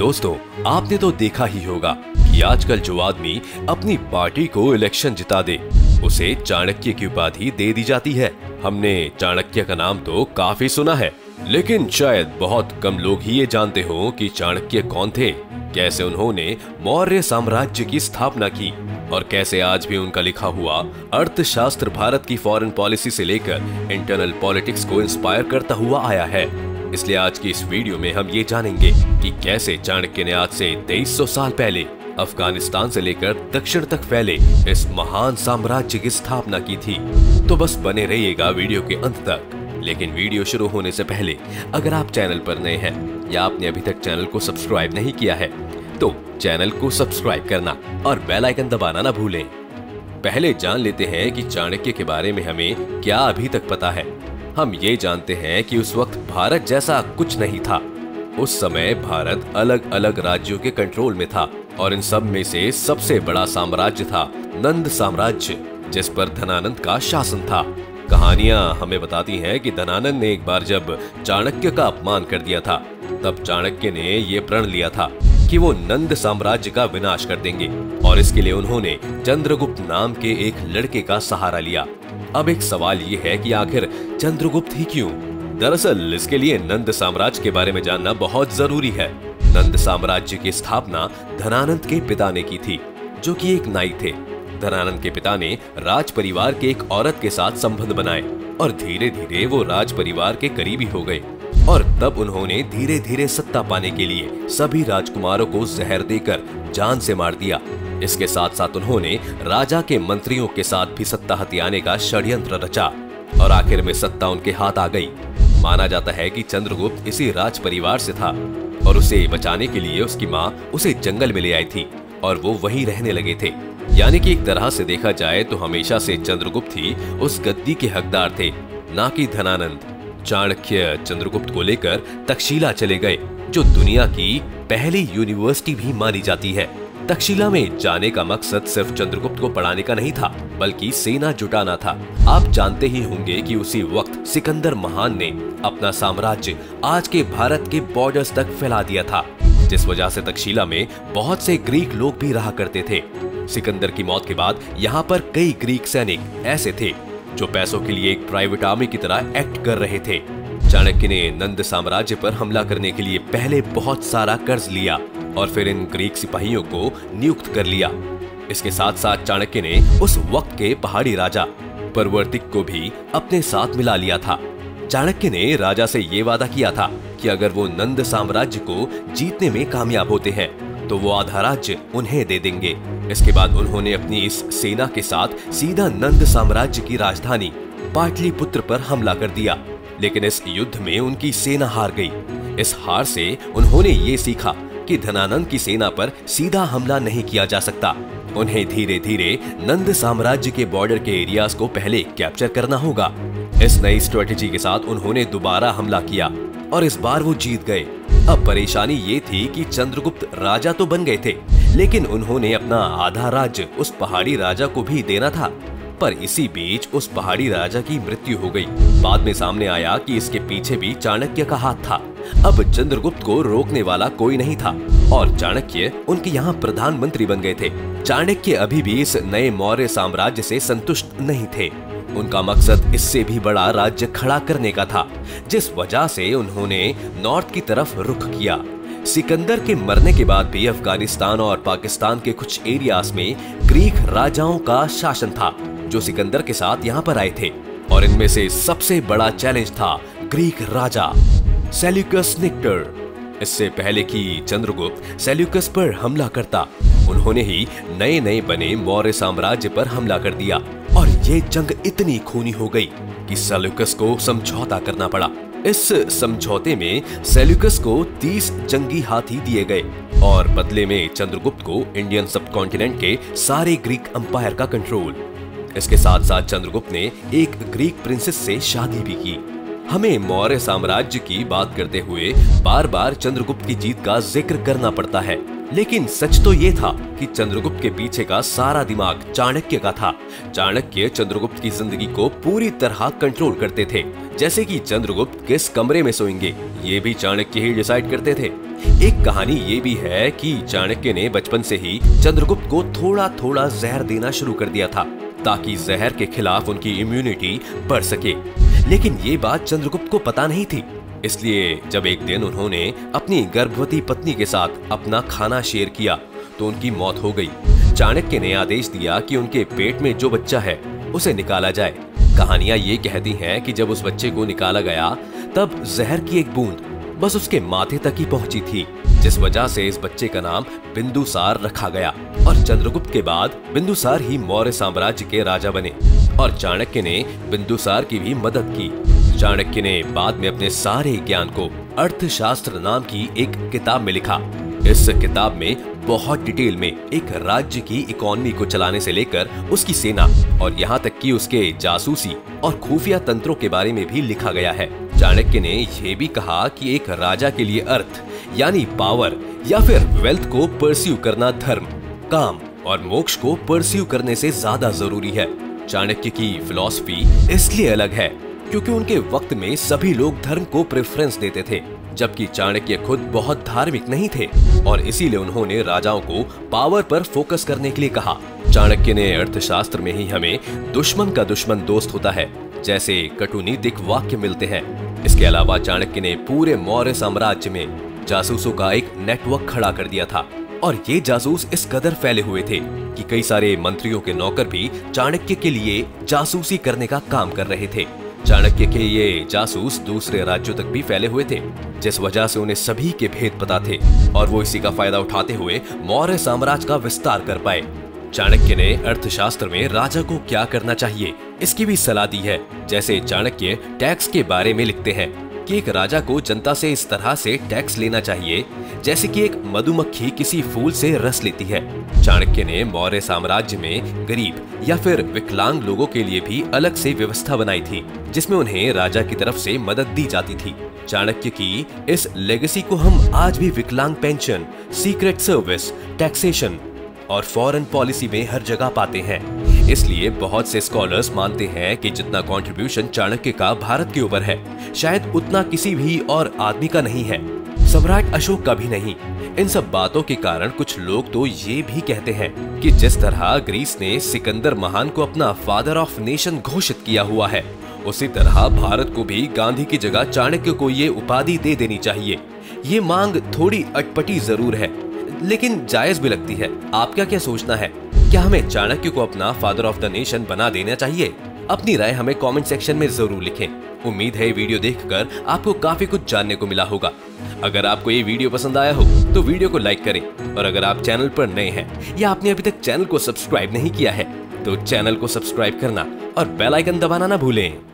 दोस्तों, आपने तो देखा ही होगा कि आजकल जो आदमी अपनी पार्टी को इलेक्शन जिता दे उसे चाणक्य की उपाधि दे दी जाती है। हमने चाणक्य का नाम तो काफी सुना है, लेकिन शायद बहुत कम लोग ही ये जानते हो कि चाणक्य कौन थे, कैसे उन्होंने मौर्य साम्राज्य की स्थापना की और कैसे आज भी उनका लिखा हुआ अर्थशास्त्र भारत की फॉरेन पॉलिसी से लेकर इंटरनल पॉलिटिक्स को इंस्पायर करता हुआ आया है। इसलिए आज की इस वीडियो में हम ये जानेंगे कि कैसे चाणक्य ने आज से 2300 साल पहले अफगानिस्तान से लेकर दक्षिण तक फैले इस महान साम्राज्य की स्थापना की थी। तो बस बने रहिएगा वीडियो के अंत तक। लेकिन वीडियो शुरू होने से पहले अगर आप चैनल पर नए हैं या आपने अभी तक चैनल को सब्सक्राइब नहीं किया है तो चैनल को सब्सक्राइब करना और बेल आइकन दबाना ना भूलें। पहले जान लेते हैं कि चाणक्य के बारे में हमें क्या अभी तक पता है। हम ये जानते हैं कि उस वक्त भारत जैसा कुछ नहीं था। उस समय भारत अलग अलग राज्यों के कंट्रोल में था और इन सब में से सबसे बड़ा साम्राज्य था नंद साम्राज्य, जिस पर धनानंद का शासन था। कहानियां हमें बताती हैं कि धनानंद ने एक बार जब चाणक्य का अपमान कर दिया था तब चाणक्य ने ये प्रण लिया था कि वो नंद साम्राज्य का विनाश कर देंगे और इसके लिए उन्होंने चंद्रगुप्त नाम के एक लड़के का सहारा लिया। अब एक सवाल ये है कि आखिर चंद्रगुप्त ही क्यों? दरअसल इसके लिए नंद साम्राज्य के बारे में जानना बहुत जरूरी है। नंद साम्राज्य की स्थापना धनानंद के पिता ने की थी, जो कि एक नाई थे। धनानंद के पिता ने राज परिवार के एक औरत के साथ संबंध बनाए और धीरे धीरे वो राज परिवार के करीबी हो गए और तब उन्होंने धीरे धीरे सत्ता पाने के लिए सभी राजकुमारों को जहर देकर जान से मार दिया। इसके साथ साथ उन्होंने राजा के मंत्रियों के साथ भी सत्ता हथियाने का षड्यंत्र रचा और आखिर में सत्ता उनके हाथ आ गई। माना जाता है कि चंद्रगुप्त इसी राज परिवार से था और उसे बचाने के लिए उसकी माँ उसे जंगल में ले आई थी और वो वहीं रहने लगे थे। यानी कि एक तरह से देखा जाए तो हमेशा से चंद्रगुप्त ही उस गद्दी के हकदार थे, ना कि धनानंद। चाणक्य चंद्रगुप्त को लेकर तक्षशिला चले गए, जो दुनिया की पहली यूनिवर्सिटी भी मानी जाती है। तक्षशिला में जाने का मकसद सिर्फ चंद्रगुप्त को पढ़ाने का नहीं था, बल्कि सेना जुटाना था। आप जानते ही होंगे कि उसी वक्त सिकंदर महान ने अपना साम्राज्य आज के भारत के बॉर्डर्स तक फैला दिया था, जिस वजह से तक्षशिला में बहुत से ग्रीक लोग भी रहा करते थे। सिकंदर की मौत के बाद यहाँ पर कई ग्रीक सैनिक ऐसे थे जो पैसों के लिए एक प्राइवेट आर्मी की तरह एक्ट कर रहे थे। चाणक्य ने नंद साम्राज्य पर हमला करने के लिए पहले बहुत सारा कर्ज लिया और फिर इन ग्रीक सिपाहियों को नियुक्त कर लिया। इसके साथ साथ चाणक्य ने उस वक्त के पहाड़ी राजा परवर्तिक को भी अपने साथ मिला लिया था। चाणक्य ने राजा से ये वादा किया था कि अगर वो नंद साम्राज्य को जीतने में कामयाब होते हैं तो वो आधा राज्य उन्हें दे देंगे। इसके बाद उन्होंने अपनी इस सेना के साथ सीधा नंद साम्राज्य की राजधानी पाटलिपुत्र पर हमला कर दिया, लेकिन इस युद्ध में उनकी सेना हार गई। इस हार से उन्होंने ये सीखा कि धनानंद की सेना पर सीधा हमला नहीं किया जा सकता। उन्हें धीरे धीरे नंद साम्राज्य के बॉर्डर के एरियाज को पहले कैप्चर करना होगा। इस नई स्ट्रेटेजी के साथ उन्होंने दोबारा हमला किया और इस बार वो जीत गए। अब परेशानी ये थी कि चंद्रगुप्त राजा तो बन गए थे, लेकिन उन्होंने अपना आधा राज्य उस पहाड़ी राजा को भी देना था। पर इसी बीच उस पहाड़ी राजा की मृत्यु हो गई। बाद में सामने आया कि इसके पीछे भी चाणक्य का हाथ था। अब चंद्रगुप्त को रोकने वाला कोई नहीं था और चाणक्य उनके यहाँ प्रधानमंत्री बन गए थे। चाणक्य अभी भी इस नए मौर्य साम्राज्य से संतुष्ट नहीं थे। उनका मकसद इससे भी बड़ा राज्य खड़ा करने का था, जिस वजह से उन्होंने नॉर्थ की तरफ रुख किया। सिकंदर के मरने के बाद भी अफगानिस्तान और पाकिस्तान के कुछ एरियाज में ग्रीक राजाओं का शासन था, जो सिकंदर के साथ यहाँ पर आए थे और इनमें से सबसे बड़ा चैलेंज था ग्रीक राजा सेल्यूकस निक्टर। इससे पहले कि चंद्रगुप्त सेल्यूकस पर हमला करता, उन्होंने ही नए नए बने मौर्य साम्राज्य पर हमला कर दिया और ये जंग इतनी खूनी हो गई कि सेल्यूकस को समझौता करना पड़ा। इस समझौते में सेल्यूकस को 30 जंगी हाथी दिए गए और बदले में चंद्रगुप्त को इंडियन सब कॉन्टिनेंट के सारे ग्रीक अंपायर का कंट्रोल। इसके साथ साथ चंद्रगुप्त ने एक ग्रीक प्रिंसेस से शादी भी की। हमें मौर्य साम्राज्य की बात करते हुए बार बार चंद्रगुप्त की जीत का जिक्र करना पड़ता है, लेकिन सच तो ये था कि चंद्रगुप्त के पीछे का सारा दिमाग चाणक्य का था। चाणक्य चंद्रगुप्त की जिंदगी को पूरी तरह कंट्रोल करते थे, जैसे कि चंद्रगुप्त किस कमरे में सोएंगे ये भी चाणक्य ही डिसाइड करते थे एक कहानी ये भी है कि चाणक्य ने बचपन से ही चंद्रगुप्त को थोड़ा थोड़ा जहर देना शुरू कर दिया था ताकि जहर के खिलाफ उनकी इम्यूनिटी बढ़ सके। लेकिन ये बात चंद्रगुप्त को पता नहीं थी, इसलिए जब एक दिन उन्होंने अपनी गर्भवती पत्नी के साथ अपना खाना शेयर किया तो उनकी मौत हो गई। चाणक्य ने आदेश दिया कि उनके पेट में जो बच्चा है उसे निकाला जाए। कहानियां ये कहती हैं कि जब उस बच्चे को निकाला गया तब जहर की एक बूंद बस उसके माथे तक ही पहुंची थी, जिस वजह से इस बच्चे का नाम बिंदुसार रखा गया और चंद्रगुप्त के बाद बिंदुसार ही मौर्य साम्राज्य के राजा बने और चाणक्य ने बिंदुसार की भी मदद की। चाणक्य ने बाद में अपने सारे ज्ञान को अर्थशास्त्र नाम की एक किताब में लिखा। इस किताब में बहुत डिटेल में एक राज्य की इकोनॉमी को चलाने से लेकर उसकी सेना और यहाँ तक कि उसके जासूसी और खुफिया तंत्रों के बारे में भी लिखा गया है। चाणक्य ने यह भी कहा कि एक राजा के लिए अर्थ यानी पावर या फिर वेल्थ को परस्यू करना धर्म, काम और मोक्ष को परस्यू करने से ज्यादा जरूरी है। चाणक्य की फिलॉसफी इसलिए अलग है क्योंकि उनके वक्त में सभी लोग धर्म को प्रेफरेंस देते थे, जबकि चाणक्य खुद बहुत धार्मिक नहीं थे और इसीलिए उन्होंने राजाओं को पावर पर फोकस करने के लिए कहा। चाणक्य ने अर्थशास्त्र में ही हमें दुश्मन का दुश्मन दोस्त होता है जैसे कटुनीतिक वाक्य मिलते हैं। इसके अलावा चाणक्य ने पूरे मौर्य साम्राज्य में जासूसों का एक नेटवर्क खड़ा कर दिया था और ये जासूस इस कदर फैले हुए थे कि कई सारे मंत्रियों के नौकर भी चाणक्य के लिए जासूसी करने का काम कर रहे थे। चाणक्य के ये जासूस दूसरे राज्यों तक भी फैले हुए थे, जिस वजह से उन्हें सभी के भेद पता थे और वो इसी का फायदा उठाते हुए मौर्य साम्राज्य का विस्तार कर पाए। चाणक्य ने अर्थशास्त्र में राजा को क्या करना चाहिए इसकी भी सलाह दी है। जैसे चाणक्य टैक्स के बारे में लिखते हैं कि एक राजा को जनता से इस तरह से टैक्स लेना चाहिए जैसे कि एक मधुमक्खी किसी फूल से रस लेती है। चाणक्य ने मौर्य साम्राज्य में गरीब या फिर विकलांग लोगों के लिए भी अलग से व्यवस्था बनाई थी जिसमें उन्हें राजा की तरफ से मदद दी जाती थी। चाणक्य की इस लेगेसी को हम आज भी विकलांग पेंशन, सीक्रेट सर्विस, टैक्सेशन और फॉरेन पॉलिसी में हर जगह पाते हैं। इसलिए बहुत से स्कॉलर्स मानते हैं कि जितना कंट्रीब्यूशन चाणक्य का भारत के ऊपर है शायद उतना किसी भी और आदमी का नहीं है, सम्राट अशोक का भी नहीं। इन सब बातों के कारण कुछ लोग तो ये भी कहते हैं कि जिस तरह ग्रीस ने सिकंदर महान को अपना फादर ऑफ नेशन घोषित किया हुआ है, उसी तरह भारत को भी गांधी की जगह चाणक्य को ये उपाधि दे देनी चाहिए। ये मांग थोड़ी अटपटी जरूर है लेकिन जायज भी लगती है। आपका क्या सोचना है? क्या हमें चाणक्य को अपना फादर ऑफ द नेशन बना देना चाहिए? अपनी राय हमें कमेंट सेक्शन में जरूर लिखें। उम्मीद है ये वीडियो देखकर आपको काफी कुछ जानने को मिला होगा। अगर आपको ये वीडियो पसंद आया हो तो वीडियो को लाइक करें और अगर आप चैनल पर नए हैं या आपने अभी तक चैनल को सब्सक्राइब नहीं किया है तो चैनल को सब्सक्राइब करना और बेल आइकन दबाना ना भूलें।